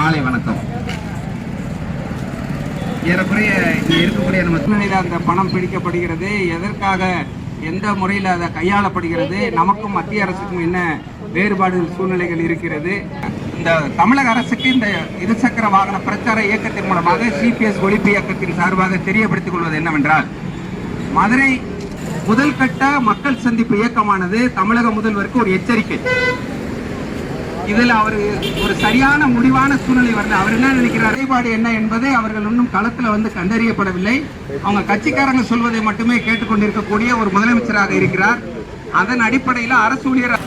மாலை வணக்கம். ஏறக்குறைய இங்கே இருக்கக்கூடிய நம்ம சூழ்நிலையில் அந்த பணம் பிடிக்கப்படுகிறது, எதற்காக எந்த முறையில் அதை கையாளப்படுகிறது, நமக்கும் மத்திய அரசுக்கும் என்ன வேறுபாடு சூழ்நிலைகள் இருக்கிறது. இந்த தமிழக அரசுக்கு இந்த இருசக்கர வாகன பிரச்சார இயக்கத்தின் மூலமாக சிபிஎஸ் ஒழிப்பு இயக்கத்தின் சார்பாக தெரியப்படுத்திக் கொள்வது என்னவென்றால், மதுரை முதல் கட்ட மக்கள் சந்திப்பு இயக்கமானது தமிழக முதல்வருக்கு ஒரு எச்சரிக்கை. இதில் அவர் ஒரு சரியான முடிவான சூழ்நிலை வரல. அவர் என்ன நினைக்கிறார், நிலைப்பாடு என்ன என்பதை அவர்கள் இன்னும் களத்தில் வந்து கண்டறியப்படவில்லை. அவங்க கட்சிக்காரங்க சொல்வதை மட்டுமே கேட்டுக்கொண்டிருக்கக்கூடிய ஒரு முதலமைச்சராக இருக்கிறார். அதன் அடிப்படையில் அரசு ஊழியர்